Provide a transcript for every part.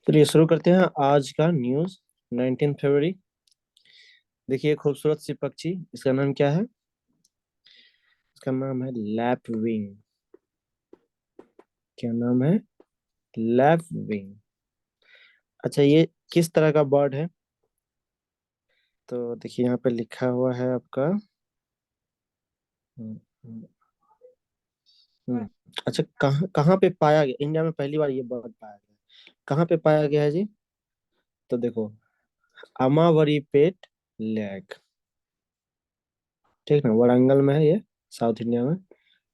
चलिए शुरू करते हैं आज का न्यूज़। 19 फरवरी। देखिए खूबसूरत सी पक्षी, इसका नाम क्या है? इसका नाम है लैपविंग। क्या नाम है? लैपविंग। अच्छा, ये किस तरह का बर्ड है? तो देखिए यहाँ पे लिखा हुआ है आपका। हम्म, हम्म, अच्छा, कहाँ कहाँ पे पाया गया? इंडिया में पहली बार ये बर्ड पाया गया। कहाँ पे पाया गया है जी? तो देखो, अमावरी पेट लेक। ठीक ना, वारंगल में है ये, साउथ इंडिया में।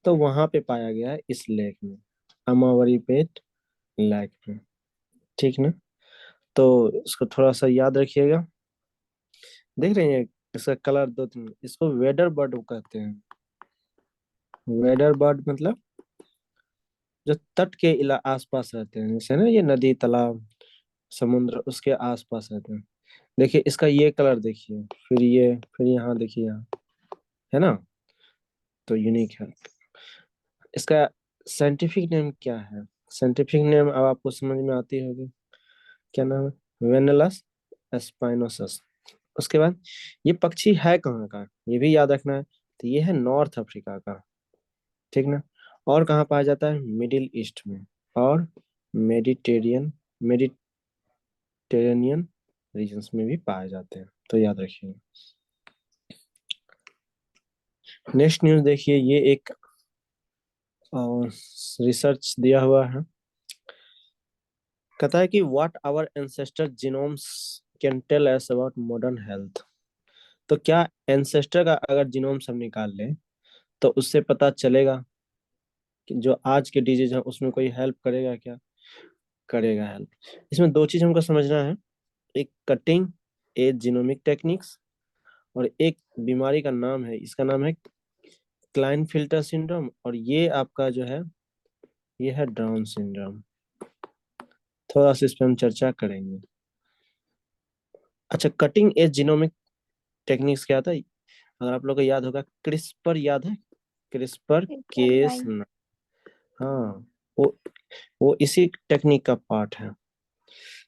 तो वहां पे पाया गया है, इस लेक में, अमावरी पेट लेक में। ठीक ना। तो इसको थोड़ा सा याद रखिएगा। देख रहे हैं इसका कलर दो तीन, इसको वेडर बर्ड कहते हैं। वेडर बर्ड मतलब जो तट के आसपास रहते हैं, जैसे ना ये नदी तालाब समुद्र, उसके आसपास रहते हैं। देखिए इसका ये कलर देखिए, फिर ये, फिर यहाँ देखिए, यहाँ है ना। तो यूनिक है। इसका साइंटिफिक नेम क्या है? साइंटिफिक नेम अब आपको समझ में आती होगी। क्या नाम है? वेनेलस एस्पाइनोसस। उसके बाद ये पक्षी है कहाँ का, ये भी याद रखना है। तो ये है नॉर्थ अफ्रीका का। ठीक ना। और कहाँ पाया जाता है? मिडिल ईस्ट में और मेडिटेरियन मेडिटेरेनियन रीजन्स में भी पाए जाते हैं, तो याद रखिए। नेक्स्ट न्यूज देखिए, ये एक रिसर्च दिया हुआ है। कहता है कि what our ancestor genomes can tell us about modern health. तो क्या एंसेस्टर का अगर जीनोम्स हम निकाल लें तो उससे पता चलेगा कि जो आज के डिजीज है उसमें कोई हेल्प करेगा क्या? करेगा हेल्प। इसमें दो चीज हमको समझना है। एक कटिंग एज जीनोमिक टेक्निक्स, और एक बीमारी का नाम है, इसका नाम है क्लाइनफिल्टर सिंड्रोम, और ये आपका जो है, ये है डाउन सिंड्रोम। थोड़ा सा इस पे हम चर्चा करेंगे। अच्छा, कटिंग एज जीनोमिक टेक्निक्स क्या था? अगर आप लोग को याद होगा, क्रिस्पर याद है? CRISPR paper case. राइट। हाँ, वो वो इसी टेक्निक का पार्ट है।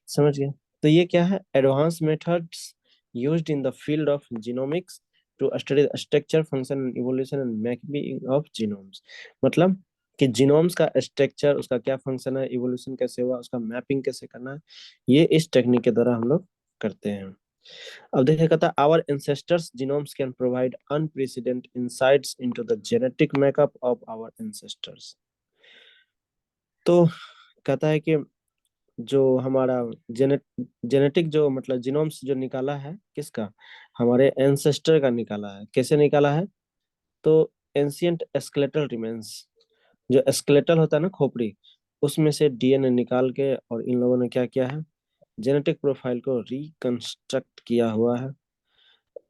समझ गए? तो ये क्या है? Advance methods used in the field of genomics to study structure function and evolution and mapping of genomes. मतलब कि जीनोम्स का स्ट्रक्चर, उसका क्या फंक्शन है, इवोल्यूशन कैसे हुआ, उसका मैपिंग कैसे करना है, ये इस टेक्निक के द्वारा हम लोग करते हैं। अब देखिए, कहता है our ancestors genomes can provide unprecedented insights into the genetic makeup of our ancestors. तो कहता है कि जो हमारा जेनेटिक जो मतलब जीनोम्स जो निकाला है, किसका? हमारे एंसेस्टर का निकाला है। कैसे निकाला है? तो एंशियंट स्केलेटल रिमेन्स, जो स्केलेटल होता है ना, खोपड़ी, उसमें से डीएनए निकाल के, और इन लोगों ने क्या किया है, जेनेटिक प्रोफाइल को रिकंस्ट्रक्ट किया हुआ है।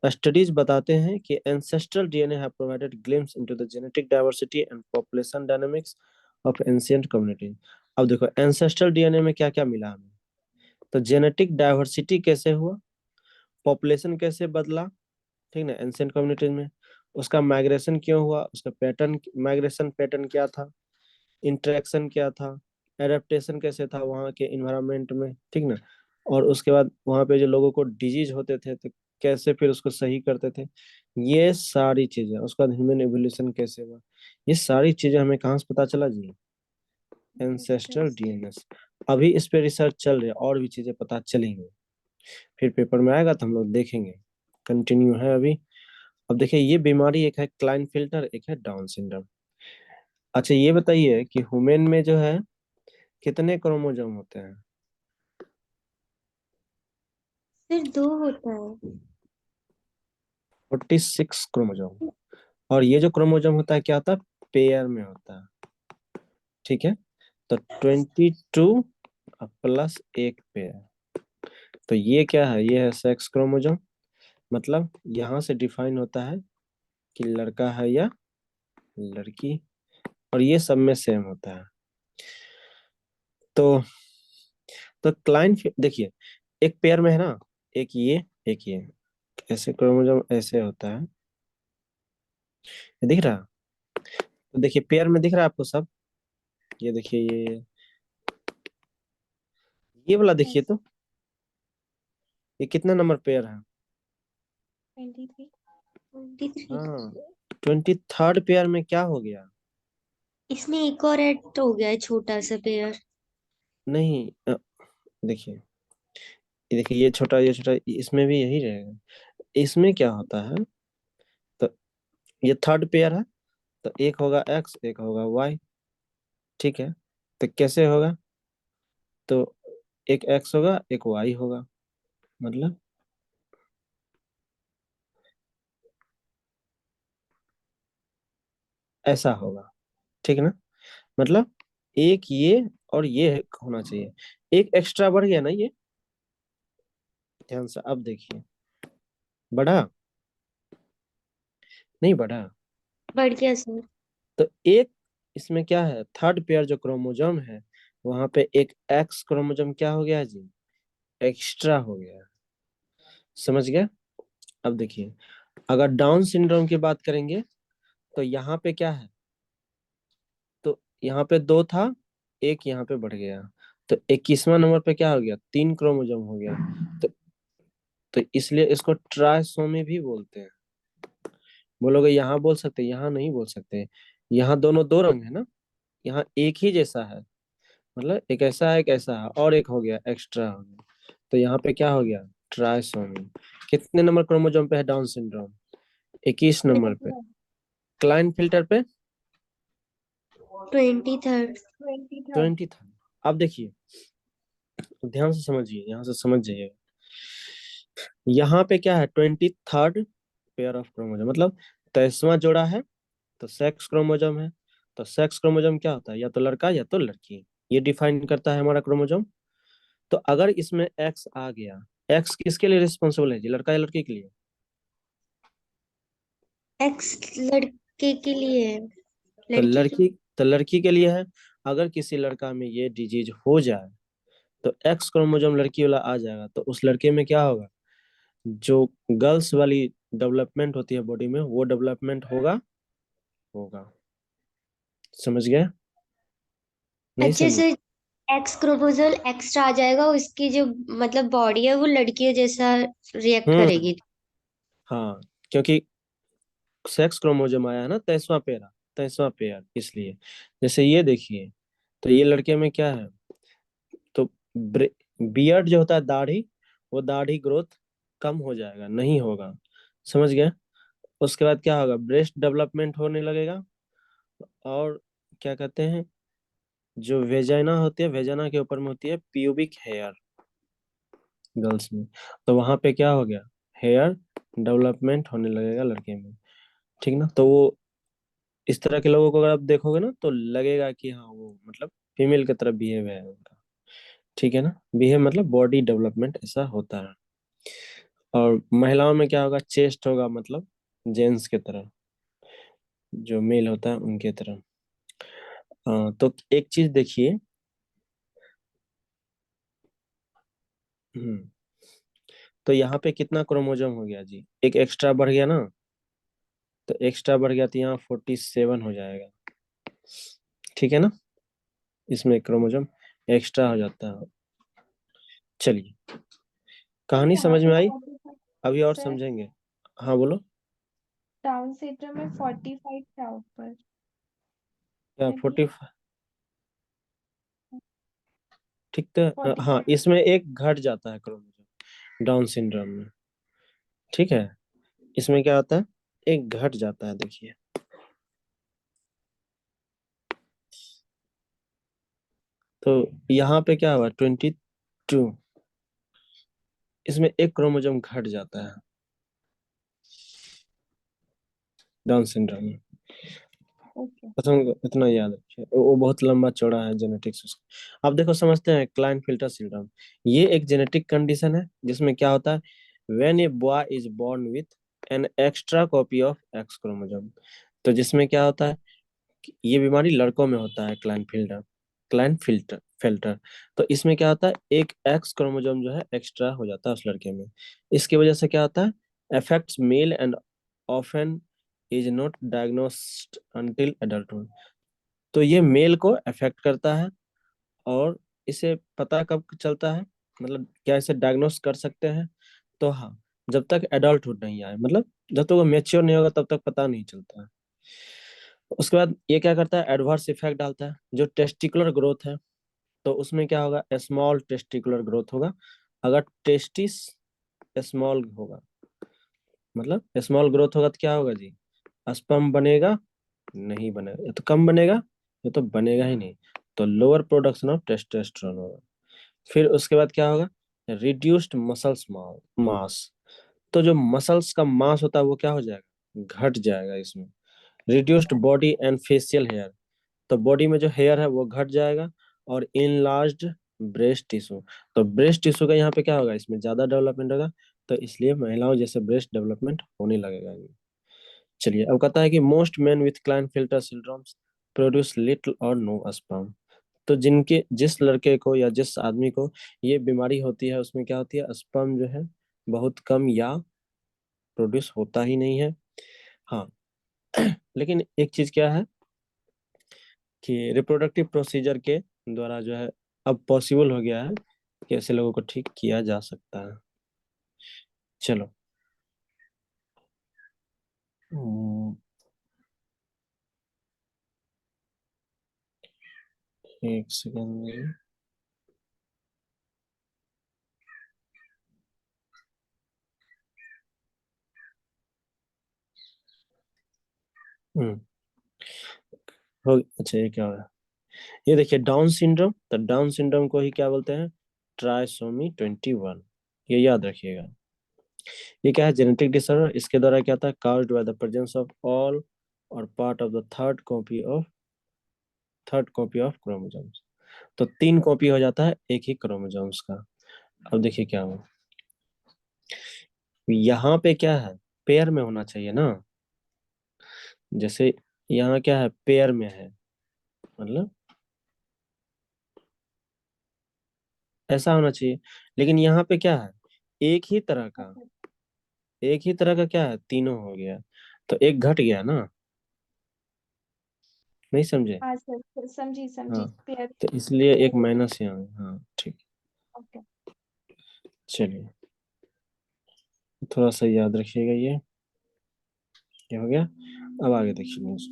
स्टडीज बताते हैं कि ancestral DNA have provided glimpse into the genetic diversity and population dynamics of ancient community. अब देखो एंसेस्ट्रल डीएनए में क्या क्या मिला हमें। तो जेनेटिक डाइवर्सिटी कैसे हुआ, पॉपुलेशन कैसे बदला, ठीक ना, एंशियंट कम्युनिटीज में। उसका माइग्रेशन क्यों हुआ, उसका पैटर्न, माइग्रेशन पैटर्न क्या था, इंटरेक्शन क्या था, एडेप्टेशन कैसे था वहाँ के इन्वायरमेंट में, ठीक ना। और उसके बाद वहाँ पे जो लोगों को डिजीज होते थे तो कैसे फिर उसको सही करते थे। ये सारी चीजें, उसका ह्यूमन एवोल्यूशन कैसे हुआ, ये सारी चीजें हमें कहाँ से पता चला जी? Ancestral ancestors. डीएनएस। अभी इस पे रिसर्च चल रही है, और भी चीजें पता चलेंगी, फिर पेपर में आएगा तो हम लोग देखेंगे। कंटिन्यू है अभी। अब देखिए, ये बीमारी एक है क्लाइन फिल्टर, एक है डाउन सिंड्रोम। अच्छा, ये बताइए कि ह्यूमन में जो है कितने क्रोमोसोम होते हैं? सिर्फ दो होता है। 46 क्रोमोसोम। और ये जो क्रोमोसोम होता है क्या होता है? पेयर में होता है। ठीक है। तो 22 प्लस एक पेयर। तो ये क्या है? ये है सेक्स क्रोमोसोम। मतलब यहाँ से डिफाइन होता है कि लड़का है या लड़की, और ये सब में सेम होता है। तो क्लाइन देखिए, एक पेयर में है ना, एक ये, एक ये, ऐसे क्रोमोसोम ऐसे होता है। ये दिख रहा? तो देखिए पेयर में दिख रहा है आपको सब। ये देखिए, ये वाला देखिए तो, ये कितना नंबर पेयर है? 23। 23। हाँ, 23rd पेयर में क्या हो गया? इसमें एक और ऐड हो गया है, छोटा सा पेयर। नहीं, देखिए, ये देखिए, ये छोटा, इसमें भी यही रहेगा। इसमें क्या होता है, तो ये थर्ड पेयर है, तो एक होगा एक्स, एक होगा वाई। ठीक है, तो कैसे होगा? तो एक एक्स होगा, एक वाई होगा, मतलब ऐसा होगा। ठीक है ना? मतलब एक ये और ये होना चाहिए। एक एक्स्ट्रा बढ़ गया ना ये, ध्यान से अब देखिए, बढ़ा? नहीं बढ़ा। बढ़ गया सर। तो एक, इसमें क्या है, थर्ड पेयर जो क्रोमोजोम है, वहां पे एक एक्स क्रोमोजोम क्या हो गया जी, एक्स्ट्रा हो गया। समझ गया? अब देखिए, अगर डाउन सिंड्रोम की बात करेंगे, तो यहाँ पे क्या है, तो यहाँ पे दो था, एक यहाँ पे बढ़ गया, तो 21वां नंबर पे क्या हो गया, 3 क्रोमोजोम हो गया। तो इसलिए इसको ट्राइसोमी भी बोलते हैं। बोलोगे यहाँ बोल सकते, यहाँ नहीं बोल सकते। यहाँ दोनों दो रंग है ना, यहाँ एक ही जैसा है, मतलब एक ऐसा है, एक ऐसा है, और एक हो गया एक्स्ट्रा हो गया, तो यहाँ पे क्या हो गया, ट्राइसोमी। कितने नंबर क्रोमोजोम पे है डाउन सिंड्रोम? 21 नंबर पे। 23। क्लाइन फिल्टर पे 23rd। 20 था। अब देखिए, ध्यान से समझिए, यहाँ से समझ जाइए। यहाँ पे क्या है, 23rd पेयर ऑफ क्रोमोजोम, मतलब 23वां जोड़ा है, तो सेक्स क्रोमोजोम है। तो सेक्स क्रोमोजोम क्या होता है, या तो लड़का या तो लड़की, ये डिफाइन करता है हमारा क्रोमोजोम। तो अगर इसमें एक्स आ गया, एक्स किसके लिए रिस्पॉन्सिबल है जी, लड़का या लड़की के लिए? एक्स लड़के के लिए है। तो लड़की के। लड़की, तो लड़की के लिए है। अगर किसी लड़का में ये डिजीज हो जाए, तो एक्स क्रोमोसोम लड़की वाला आ जाएगा, तो उस लड़के में क्या होगा, जो गर्ल्स वाली डेवलपमेंट होती है बॉडी में, वो डेवलपमेंट होगा, होगा। समझ गए? नहीं अच्छे समझे? से। एक्स क्रोमोसोम एक्स्ट्रा आ जाएगा, उसकी जो मतलब बॉडी है वो लड़की जैसा रिएक्ट हम्म। करेगी। हाँ, क्योंकि सेक्स क्रोमोसोम आया है ना, 23वां पेयर, 23वां पेयर, इसलिए। जैसे ये देखिए, तो ये लड़के में क्या है, तो बियर्ड जो होता है, दाढ़ी, वो दाढ़ी ग्रोथ कम हो जाएगा, नहीं होगा। समझ गए? उसके बाद क्या होगा, ब्रेस्ट डेवलपमेंट होने लगेगा। और क्या कहते हैं, जो वेजाइना होती है, वेजाइना के ऊपर में होती है प्यूबिक हेयर, गर्ल्स में, तो वहां पे क्या हो गया, हेयर डेवलपमेंट होने लगेगा लड़के में। ठीक ना? तो वो, इस तरह के लोगों को अगर आप देखोगे ना, तो लगेगा कि हाँ, वो मतलब फीमेल की तरफ बिहेव है उनका। ठीक है ना? बिहेव मतलब बॉडी डेवलपमेंट ऐसा होता है। और महिलाओं में क्या होगा, चेस्ट होगा, मतलब जेंट्स के तरह, जो मेल होता है उनके तरह। तो एक चीज देखिए, हम्म, तो यहाँ पे कितना क्रोमोजोम हो गया जी, एक एक्स्ट्रा बढ़ गया ना, तो एक्स्ट्रा बढ़ गया, तो यहाँ 47 हो जाएगा। ठीक है ना? इसमें क्रोमोजोम एक्स्ट्रा हो जाता है। चलिए, कहानी यहाँ समझ में पे आई? 45। अभी और सर, समझेंगे। हाँ बोलो। डाउन सिंड्रोम में 45 था ऊपर। क्या तभी 40? ठीक, तो हाँ, 45। इसमें एक घट जाता है क्रोमोजोम डाउन सिंड्रोम में। ठीक है, इसमें क्या होता है, एक घट जाता है, देखिए। तो यहाँ पे क्या हुआ, 22, इसमें एक क्रोमोजोम घट जाता है डाउन सिंड्रोम में। ओके। प्रथम इतना याद रखिए, वो बहुत लंबा चौड़ा है जेनेटिक्स उसका। अब देखो, समझते हैं क्लाइन फिल्टर सिंड्रोम। ये एक जेनेटिक कंडीशन है, जिसमें क्या होता है, when a boy is born with an extra copy of X chromosome. तो जिसमें क्या होता है, कि ये बीमारी लड़कों में होता है, क्लाइन फिल्टर। तो इसमें क्या होता है, एक एक्स क्रोमोजोम जो है एक्स्ट्रा हो जाता है उस लड़के में। इसकी वजह से क्या होता है, affects male and often is not diagnosed until adulthood. तो ये मेल को अफेक्ट करता है, और इसे पता कब चलता है, मतलब क्या इसे डायग्नोस कर सकते हैं? तो हाँ, जब तक एडल्टहुड नहीं आए, मतलब जब तक वो मेच्योर नहीं होगा तब तक पता नहीं चलता है। उसके बाद ये क्या करता है, एडवर्स इफेक्ट डालता है। जो टेस्टिकुलर ग्रोथ है, तो उसमें क्या होगा, स्मॉल टेस्टिकुलर ग्रोथ होगा। अगर टेस्टिस स्मॉल होगा, मतलब स्मॉल ग्रोथ होगा तो क्या होगा जी, स्पर्म बनेगा नहीं, बनेगा या तो कम बनेगा या तो बनेगा ही नहीं, तो लोअर प्रोडक्शन ऑफ टेस्टोस्टेरोन होगा। फिर उसके बाद क्या होगा, रिड्यूस्ड मसल्स मास। तो जो मसल्स का मास होता है वो क्या हो जाएगा, घट जाएगा इसमें। Reduced body and facial hair, तो बॉडी में जो हेयर है वो घट जाएगा। और इनलार्ज्ड ब्रेस्ट टिश्यू, तो ब्रेस्ट टिश्यू का यहाँ पे क्या होगा, इसमें ज्यादा डेवलपमेंट होगा, तो इसलिए महिलाओं जैसे ब्रेस्ट डेवलपमेंट होने लगेगा। चलिए अब कहता है कि most men with Klinefelter syndromes produce little और नो स्पर्म। तो जिनके जिस लड़के को या जिस आदमी को ये बीमारी होती है उसमें क्या होती है, स्पर्म जो है बहुत कम या प्रोड्यूस होता ही नहीं है। हाँ, लेकिन एक चीज क्या है कि रिप्रोडक्टिव प्रोसीजर के द्वारा जो है अब पॉसिबल हो गया है कि ऐसे लोगों को ठीक किया जा सकता है। चलो, हम्म, एक सेकंड। हम्म हो, अच्छा ये क्या हो रहा है, ये देखिए डाउन सिंड्रोम, तो डाउन सिंड्रोम को ही क्या बोलते हैं, ट्राइसोमी 21। ये याद रखिएगा। ये क्या है, जेनेटिक डिसऑर्डर, इसके द्वारा क्या होता है, caused by the presence of all और part of the third copy of chromosomes. तो 3 कॉपी हो जाता है एक ही क्रोमोसोम्स का। अब देखिए क्या हुआ, यहाँ पे क्या है, पेयर में होना चाहिए ना, जैसे यहाँ क्या है, पेयर में है, मतलब ऐसा होना चाहिए। लेकिन यहाँ पे क्या है, एक ही तरह का, अच्छा, एक ही तरह का क्या है, तीनों हो गया, तो एक घट गया ना, नहीं समझे? हाँ सर, समझी हाँ, समझी पेयर। तो इसलिए एक माइनस यहाँ है। हाँ ठीक, ओके। चलिए थोड़ा सा याद रखिएगा ये, क्या हो गया। अब आगे देखिए न्यूज।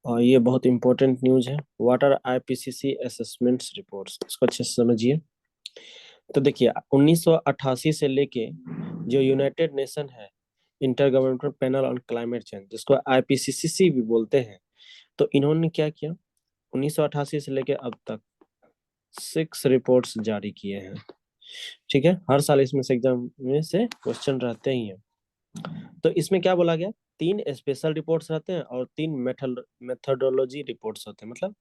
और ये बहुत इंपॉर्टेंट न्यूज है, what are IPCC assessments reports, इसको अच्छे से समझिए। तो देखिए 1988 से लेके जो यूनाइटेड नेशन है, inter governmental panel on climate change, जिसको आईपीसीसी भी बोलते हैं, तो इन्होंने क्या किया, 1988 से लेके अब तक 6 रिपोर्ट्स जारी किए हैं। ठीक है, हर साल इसमें से एग्जाम में से क्वेश्चन रहते ही हैं। तो इसमें क्या बोला गया, 3 स्पेशल रिपोर्ट्स रहते हैं और 3 मेथडोलॉजी रिपोर्ट्स होते हैं, मतलब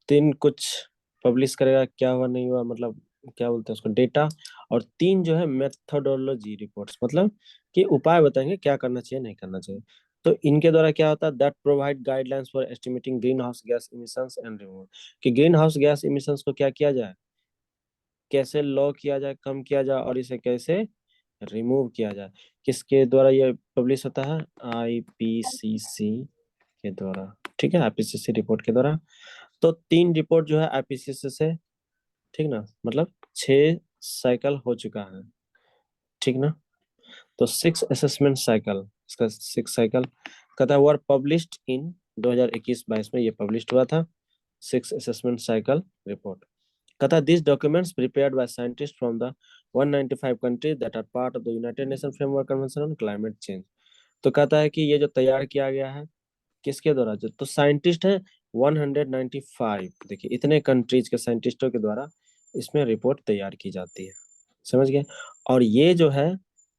3 कुछ पब्लिश करेगा क्या हुआ नहीं हुआ, मतलब क्या बोलते हैं उसको, डेटा। और 3 जो है मेथडोलॉजी रिपोर्ट्स, मतलब कि उपाय बताएंगे क्या करना चाहिए नहीं करना चाहिए। तो इनके द्वारा क्या होता है, that provide guidelines for estimating green house gas emissions and removal, कि ग्रीन हाउस गैस इमिशंस को क्या किया जाए, कैसे लो किया जाए, कम किया जाए, और इसे कैसे रिमूव किया जाए। किसके द्वारा ये पब्लिश होता है, आईपीसीसी के द्वारा। ठीक है, आईपीसीसी रिपोर्ट के द्वारा। तो 3 रिपोर्ट जो है आईपीसीसी से, ठीक ना, मतलब 6 साइकिल हो चुका है, ठीक ना। तो 6 असेसमेंट साइकिल, इसका 6 साइकिल कहता है वर पब्लिश्ड इन 2021-22 में ये पब्लिश हुआ था, 6 असेसमेंट साइकिल रिपोर्ट। कहता है this documents prepared by scientist from the 195 countries that are part of the United Nation framework convention on climate change. तो कहता है कि ये जो तैयार किया गया है किसके द्वारा, जो तो साइंटिस्ट है 195, देखिए इतने कंट्रीज के साइंटिस्टों के द्वारा इसमें रिपोर्ट तैयार की जाती है, समझ गए। और ये जो है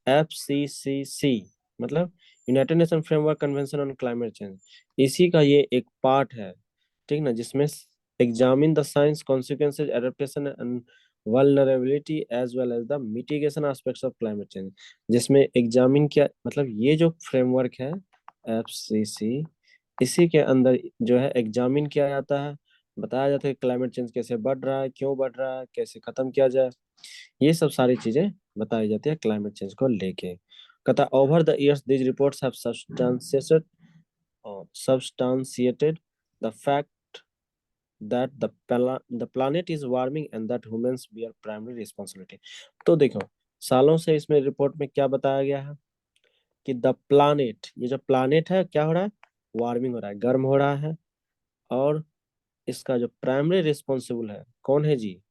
एफसीसीसी, मतलब United Nation framework convention on climate change, इसी का ये एक पार्ट है, ठीक ना, जिसमें examine the science consequences adaptation and vulnerability as well as the mitigation aspects of climate change, जिसमें एग्जामिन किया, मतलब ये जो फ्रेमवर्क है एफसीसी, इसी के अंदर जो है एग्जामिन किया जाता है, बताया जाता है कि क्लाइमेट चेंज कैसे बढ़ रहा है, क्यों बढ़ रहा है, कैसे खत्म किया जाए, ये सब सारी चीजें बताई जाती है क्लाइमेट चेंज को लेके। कहता over the years these reports have substantiated the fact that the planet is warming and that humans bear primary responsibility. तो देखो सालों से इसमें रिपोर्ट में क्या बताया गया है कि द प्लानेट, ये जो प्लानेट है क्या हो रहा है, वार्मिंग हो रहा है, गर्म हो रहा है, और इसका जो प्राइमरी रिस्पॉन्सिबल है कौन है जी,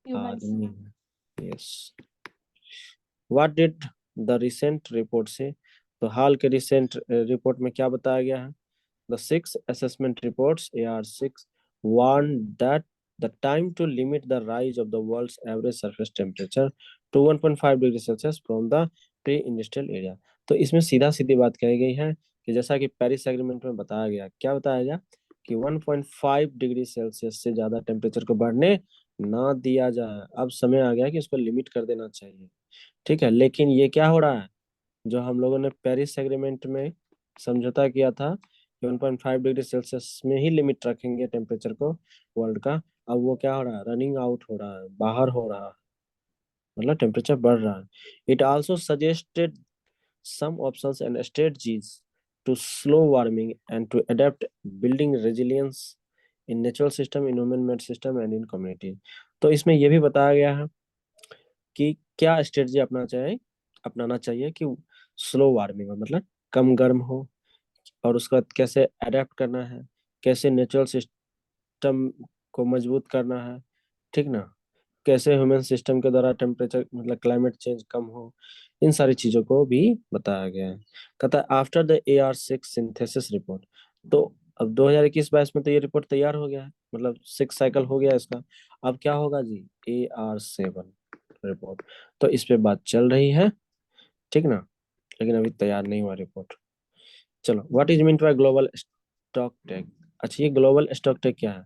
ह्यूमंस। आदमी है। Yes. What did the recent report से, तो हाल के रिसेंट रिपोर्ट में क्या बताया गया है, the 6 assessment reports AR6 warned that the time to limit the rise of the world's average surface temperature to 1.5 degree Celsius from the pre industrial area. तो इसमें सीधा सीधी बात कही गई है कि जैसा कि पेरिस एग्रीमेंट में बताया गया, क्या बताया गया कि 1.5 डिग्री सेल्सियस से ज्यादा टेम्परेचर को बढ़ने ना दिया जाए। अब समय आ गया कि इसको लिमिट कर देना चाहिए, ठीक है। लेकिन ये क्या हो रहा है, जो हम लोगों ने पेरिस एग्रीमेंट में समझौता किया था कि 1.5 डिग्री सेल्सियस में ही लिमिट रखेंगे टेम्परेचर को वर्ल्ड का, अब वो क्या हो रहा है, रनिंग आउट हो रहा है, बाहर हो रहा है, मतलब टेम्परेचर बढ़ रहा है। It also suggested some options and strategies to slow warming and to adapt building resilience in natural system, in human made system and in community। तो इसमें यह भी बताया गया है कि क्या स्ट्रेटजी अपनाना चाहिए कि स्लो वार्मिंग हो, मतलब कम गर्म हो, और उसका कैसे अडेप्ट करना है, कैसे नेचुरल सिस्टम को मजबूत करना है, ठीक ना, कैसे ह्यूमन सिस्टम के द्वारा टेम्परेचर मतलब क्लाइमेट चेंज कम हो, इन सारी चीजों को भी बताया गया है। कहता है after the AR6 synthesis report, तो अब 2021-22 में तो ये रिपोर्ट तैयार हो गया है, मतलब 6 साइकिल हो गया इसका। अब क्या होगा जी, AR7 रिपोर्ट, तो इस पे बात चल रही है, ठीक ना, लेकिन अभी तैयार नहीं हुआ रिपोर्ट। चलो, what is mean by global stock take. अच्छा, ये ग्लोबल स्टॉक टेक क्या है,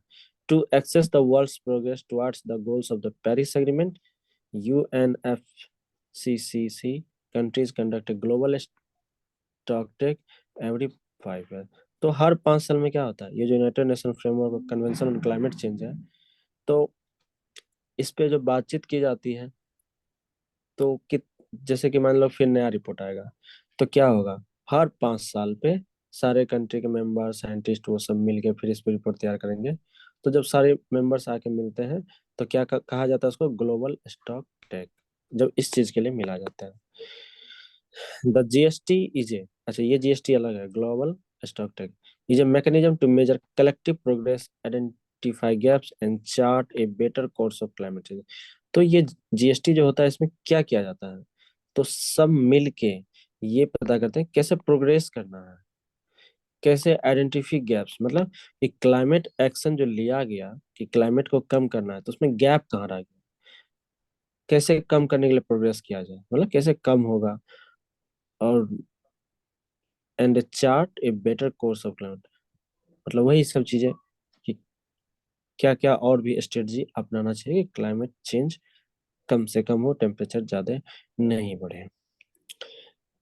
to access the world's progress towards the goals of the Paris agreement, UNFCCC countries conduct a global stock take every 5 years। तो हर 5 साल में क्या होता है, ये जो United Nation framework convention on climate change है, तो इस पे जो बातचीत की जाती है, तो कि जैसे कि मान लो फिर नया रिपोर्ट आएगा, तो क्या होगा, हर 5 साल पे सारे कंट्री के मेंबर साइंटिस्ट वो सब मिलके फिर इस पे रिपोर्ट तैयार करेंगे। तो जब सारे मेंबर्स आके मिलते हैं तो क्या कहा जाता है उसको, ग्लोबल स्टॉक टेक, जब इस चीज के लिए मिला जाता है। द GST इज ए, अच्छा ये GST अलग है, global stock take is a mechanism to measure collective progress, identify gaps and chart a better course of climate change. तो ये GST जो होता है इसमें क्या किया जाता है, तो सब मिल के ये पता करते हैं कैसे प्रोग्रेस करना है, कैसे आइडेंटिफाई गैप्स, मतलब कि क्लाइमेट एक्शन जो लिया गया कि क्लाइमेट को कम करना है, तो उसमें गैप कहाँ रह गया, कैसे कम करने के लिए प्रोग्रेस किया जाए, मतलब कैसे कम होगा, और and chart a better course of climate, मतलब वही सब चीजें कि क्या क्या और भी स्ट्रेटजी अपनाना चाहिए कि क्लाइमेट चेंज कम से कम हो, टेम्परेचर ज्यादा नहीं बढ़े।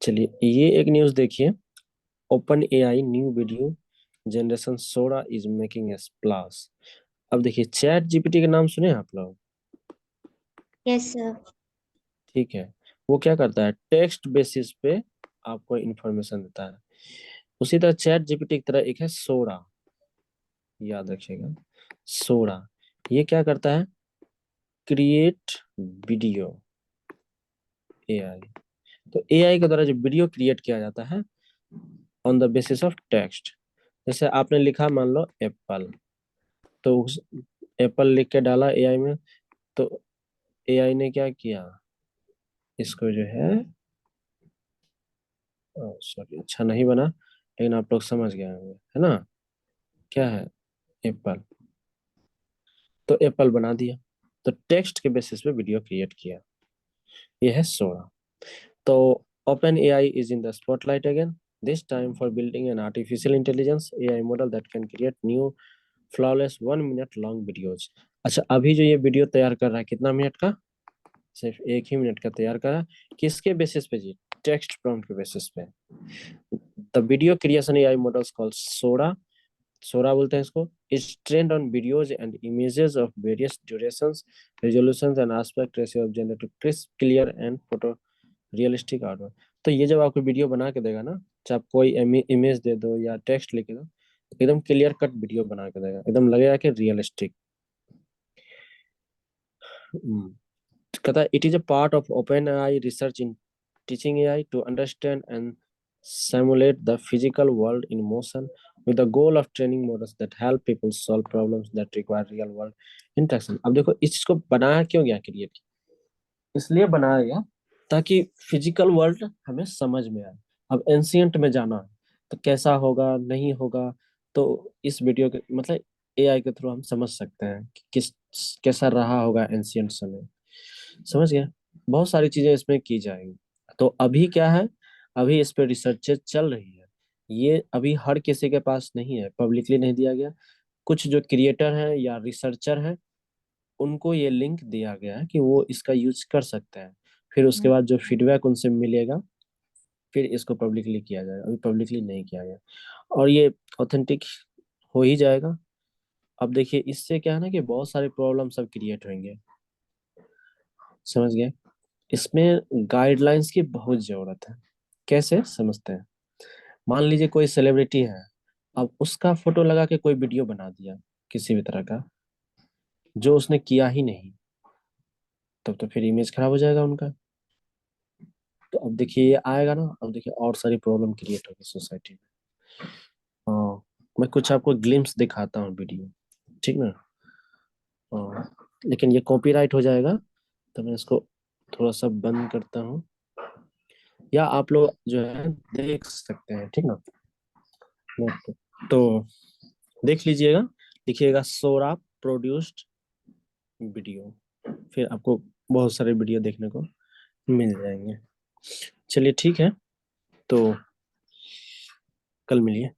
चलिए ये एक न्यूज देखिए, open AI new video generation Sora is making a splash. अब देखिए चैट GPT के नाम सुने आप लोग, यस सर। ठीक है, वो क्या करता है, टेक्स्ट बेसिस पे आपको इंफॉर्मेशन देता है। उसी तरह चैट GPT की तरह एक है सोरा, याद रखिएगा, सोरा ये क्या करता है, क्रिएट वीडियो AI। तो AI के द्वारा जो वीडियो क्रिएट किया जाता है on the basis of text, जैसे आपने लिखा मान लो एप्पल, तो उस एप्पल लिख के डाला AI में, तो AI ने क्या किया, इसको जो है, सॉरी अच्छा नहीं बना, लेकिन आप लोग समझ गए होंगे, है ना, क्या है एप्पल, तो एप्पल बना दिया, तो टेक्स्ट के बेसिस पे वीडियो क्रिएट किया, ये है सोरा। तो open AI is in the spotlight again, this time for building an artificial intelligence AI model that can create new flawless 1 minute long videos। अच्छा अभी जो ये वीडियो तैयार कर रहा है कितना मिनट का, सिर्फ 1 ही मिनट का तैयार करा, किसके बेसिस पे जी, टेक्स्ट प्रॉम्प्ट के बेसिस पे। The video creation AI models called Sora, Sora बोलते हैं इसको, is trained on videos and images of various durations, resolutions and aspect ratio of generate to crisp clear and photo realistic artwork. तो ये जब आपको video बना के देगा ना, चाहे आप कोई इमेज दे दो या टेक्स्ट लिख दो, एकदम क्लियर कट वीडियो बना के देगा, एकदम लगेगा कि रियलिस्टिक। कहता है it is a part of open AI research in teaching AI to understand and simulate the physical world in motion with the goal of training models that help people solve problems that require real world interaction। अब देखो इस चीज को बनाया क्यों गया create, इसलिए बनाया गया ताकि फिजिकल वर्ल्ड हमें समझ में आए। अब एंशियंट में जाना है तो कैसा होगा नहीं होगा, तो इस वीडियो के मतलब एआई के थ्रू हम समझ सकते हैं कि किस कैसा रहा होगा एंशियंट समय। समझ गए, बहुत सारी चीजें इसमें की जाएंगी। तो अभी क्या है, अभी इस पे रिसर्च चल रही है, ये अभी हर किसी के पास नहीं है, पब्लिकली नहीं दिया गया। कुछ जो क्रिएटर हैं या रिसर्चर हैं उनको ये लिंक दिया गया है कि वो इसका यूज कर सकते हैं, फिर उसके बाद जो फीडबैक उनसे मिलेगा फिर इसको पब्लिकली किया जाएगा, अभी पब्लिकली नहीं किया गया। और ये ऑथेंटिक हो ही जाएगा। अब देखिए इससे क्या है ना कि बहुत सारे प्रॉब्लम सब क्रिएट होंगे। समझ गए, इसमें गाइडलाइंस की बहुत जरूरत है। कैसे समझते हैं, मान लीजिए कोई सेलिब्रिटी है, अब उसका फोटो लगा के कोई वीडियो बना दिया किसी भी तरह का जो उसने किया ही नहीं, तब तो फिर इमेज खराब हो जाएगा उनका। तो अब देखिए ये आएगा ना, अब देखिए और सारी प्रॉब्लम क्रिएट होगी सोसाइटी में। हाँ, मैं कुछ आपको ग्लिम्स दिखाता हूँ वीडियो, ठीक ना। हाँ, लेकिन ये कॉपीराइट हो जाएगा, तो मैं इसको थोड़ा सा बंद करता हूँ, या आप लोग जो है देख सकते हैं, ठीक ना। तो देख लीजिएगा, लिखिएगा सोरा प्रोड्यूस्ड वीडियो, फिर आपको बहुत सारे वीडियो देखने को मिल जाएंगे। चलिए ठीक है, तो कल मिलिए।